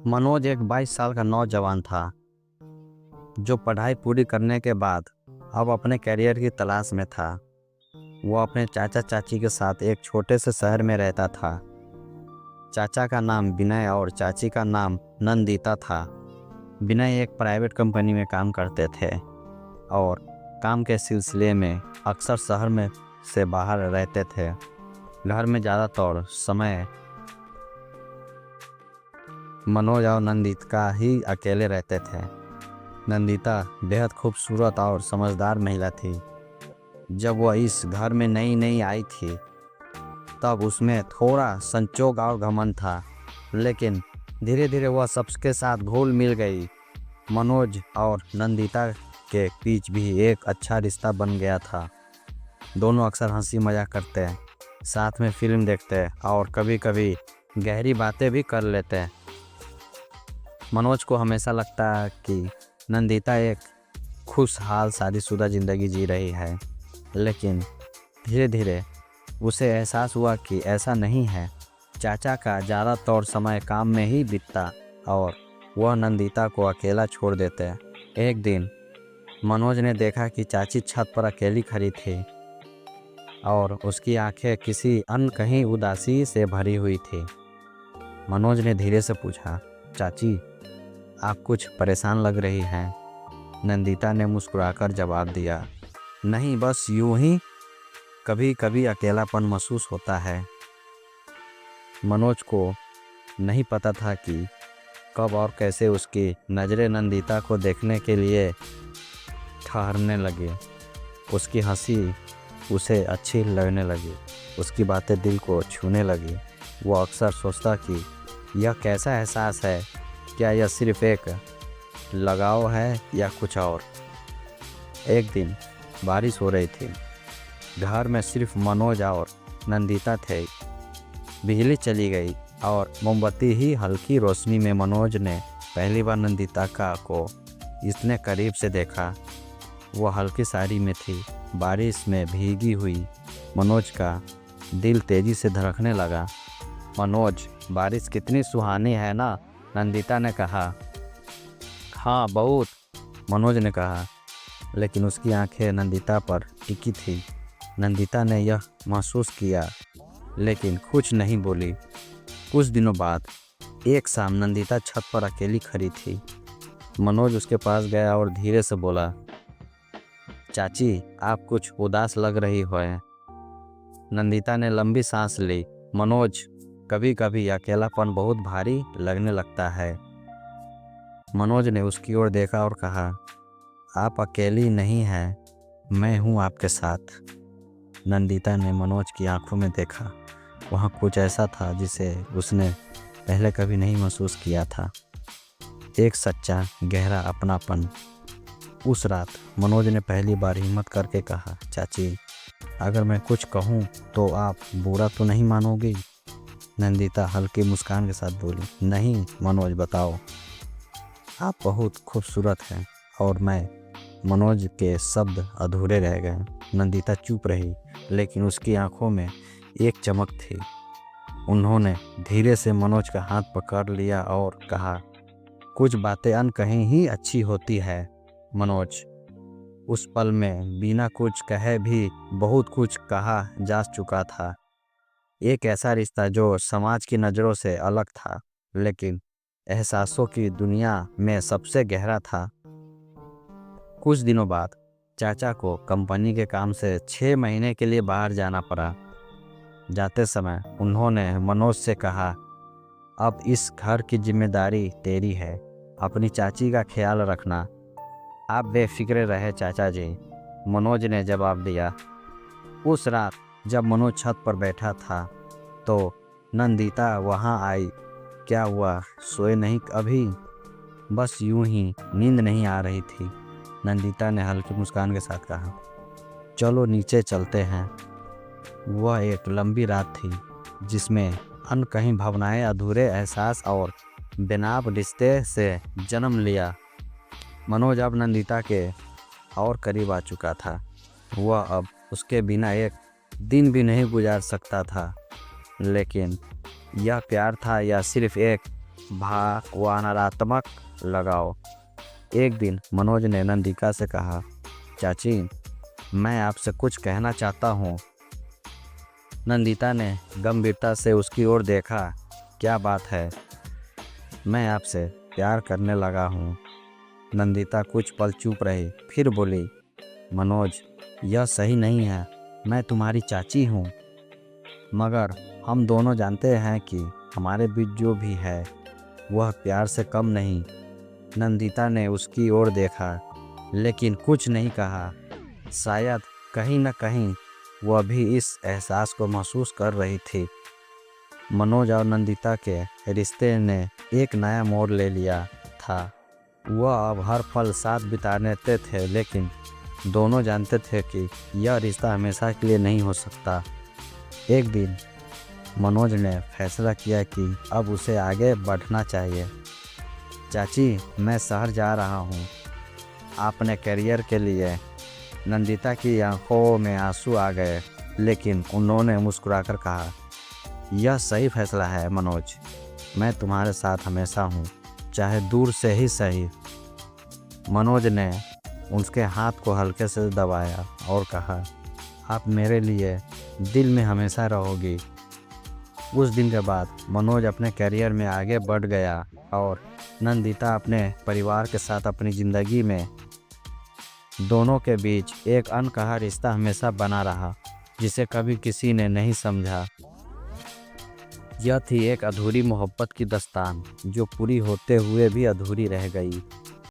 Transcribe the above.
मनोज एक 22 साल का नौजवान था जो पढ़ाई पूरी करने के बाद अब अपने करियर की तलाश में था। वो अपने चाचा चाची के साथ एक छोटे से शहर में रहता था। चाचा का नाम विनय और चाची का नाम नंदिता था। विनय एक प्राइवेट कंपनी में काम करते थे और काम के सिलसिले में अक्सर शहर में से बाहर रहते थे। घर में ज़्यादातर समय मनोज और नंदिता ही अकेले रहते थे। नंदिता बेहद खूबसूरत और समझदार महिला थी। जब वह इस घर में नई नई आई थी तब उसमें थोड़ा संकोच और घमंड था, लेकिन धीरे धीरे वह सबके साथ घुल मिल गई। मनोज और नंदिता के बीच भी एक अच्छा रिश्ता बन गया था। दोनों अक्सर हंसी मजाक करते, साथ में फिल्म देखते और कभी कभी गहरी बातें भी कर लेते। मनोज को हमेशा लगता है कि नंदिता एक खुशहाल शादीशुदा ज़िंदगी जी रही है, लेकिन धीरे धीरे उसे एहसास हुआ कि ऐसा नहीं है। चाचा का ज़्यादातर समय काम में ही बीतता और वह नंदिता को अकेला छोड़ देते। एक दिन मनोज ने देखा कि चाची छत पर अकेली खड़ी थी और उसकी आंखें किसी अनकही उदासी से भरी हुई थी। मनोज ने धीरे से पूछा, चाची, आप कुछ परेशान लग रही हैं। नंदिता ने मुस्कुराकर जवाब दिया, नहीं, बस यूं ही कभी कभी अकेलापन महसूस होता है। मनोज को नहीं पता था कि कब और कैसे उसकी नज़रें नंदिता को देखने के लिए ठहरने लगी। उसकी हंसी उसे अच्छी लगने लगी, उसकी बातें दिल को छूने लगी। वो अक्सर सोचता कि यह कैसा एहसास है, क्या यह सिर्फ एक लगाव है या कुछ और। एक दिन बारिश हो रही थी। घर में सिर्फ मनोज और नंदिता थे। बिजली चली गई और मोमबत्ती ही हल्की रोशनी में मनोज ने पहली बार नंदिता को इतने करीब से देखा। वह हल्की साड़ी में थी। बारिश में भीगी हुई मनोज का दिल तेजी से धड़कने लगा। मनोज, बारिश कितनी सुहानी है ना, नंदिता ने कहा। हाँ, बहुत, मनोज ने कहा, लेकिन उसकी आंखें नंदिता पर टिकी थी। नंदिता ने यह महसूस किया, लेकिन कुछ नहीं बोली। कुछ दिनों बाद एक शाम नंदिता छत पर अकेली खड़ी थी। मनोज उसके पास गया और धीरे से बोला, चाची, आप कुछ उदास लग रही हो। नंदिता ने लंबी सांस ली। मनोज, कभी कभी अकेलापन बहुत भारी लगने लगता है। मनोज ने उसकी ओर देखा और कहा, आप अकेली नहीं हैं, मैं हूँ आपके साथ। नंदिता ने मनोज की आंखों में देखा। वहाँ कुछ ऐसा था जिसे उसने पहले कभी नहीं महसूस किया था, एक सच्चा गहरा अपनापन। उस रात मनोज ने पहली बार हिम्मत करके कहा, चाची, अगर मैं कुछ कहूँ तो आप बुरा तो नहीं मानोगी। नंदिता हल्की मुस्कान के साथ बोली, नहीं मनोज, बताओ, आप बहुत खूबसूरत हैं। और मैं। मनोज के शब्द अधूरे रह गए। नंदिता चुप रही, लेकिन उसकी आंखों में एक चमक थी। उन्होंने धीरे से मनोज का हाथ पकड़ लिया और कहा, कुछ बातें अनकही ही अच्छी होती है मनोज। उस पल में बिना कुछ कहे भी बहुत कुछ कहा जा चुका था। एक ऐसा रिश्ता जो समाज की नज़रों से अलग था, लेकिन एहसासों की दुनिया में सबसे गहरा था। कुछ दिनों बाद चाचा को कंपनी के काम से 6 महीने के लिए बाहर जाना पड़ा। जाते समय उन्होंने मनोज से कहा, अब इस घर की जिम्मेदारी तेरी है, अपनी चाची का ख्याल रखना। आप बेफिक्र रहे चाचा जी, मनोज ने जवाब दिया। उस रात जब मनोज छत पर बैठा था तो नंदिता वहां आई। क्या हुआ, सोए नहीं अभी? बस यूं ही, नींद नहीं आ रही थी, नंदिता ने हल्की मुस्कान के साथ कहा। चलो नीचे चलते हैं। वह एक लंबी रात थी जिसमें अनकही भावनाएं, अधूरे एहसास और बेनाप रिश्ते से जन्म लिया। मनोज अब नंदिता के और करीब आ चुका था। वह अब उसके बिना एक दिन भी नहीं गुजार सकता था। लेकिन यह प्यार था या सिर्फ एक भाव व नकारात्मक लगाव। एक दिन मनोज ने नंदिका से कहा, चाची, मैं आपसे कुछ कहना चाहता हूँ। नंदिता ने गंभीरता से उसकी ओर देखा। क्या बात है? मैं आपसे प्यार करने लगा हूँ। नंदिता कुछ पल चुप रही, फिर बोली, मनोज, यह सही नहीं है। मैं तुम्हारी चाची हूँ, मगर हम दोनों जानते हैं कि हमारे बीच जो भी है वह प्यार से कम नहीं। नंदिता ने उसकी ओर देखा, लेकिन कुछ नहीं कहा। शायद कहीं न कहीं वह भी इस एहसास को महसूस कर रही थी। मनोज और नंदिता के रिश्ते ने एक नया मोड़ ले लिया था। वह अब हर पल साथ बिताते थे, लेकिन दोनों जानते थे कि यह रिश्ता हमेशा के लिए नहीं हो सकता। एक दिन मनोज ने फैसला किया कि अब उसे आगे बढ़ना चाहिए। चाची, मैं शहर जा रहा हूँ अपने करियर के लिए। नंदिता की आंखों में आंसू आ गए, लेकिन उन्होंने मुस्कुराकर कहा, यह सही फैसला है मनोज। मैं तुम्हारे साथ हमेशा हूँ, चाहे दूर से ही सही। मनोज ने उसके हाथ को हल्के से दबाया और कहा, आप मेरे लिए दिल में हमेशा रहोगी। उस दिन के बाद मनोज अपने करियर में आगे बढ़ गया और नंदिता अपने परिवार के साथ अपनी ज़िंदगी में। दोनों के बीच एक अनकहा रिश्ता हमेशा बना रहा, जिसे कभी किसी ने नहीं समझा। यह थी एक अधूरी मोहब्बत की दास्तान, जो पूरी होते हुए भी अधूरी रह गई।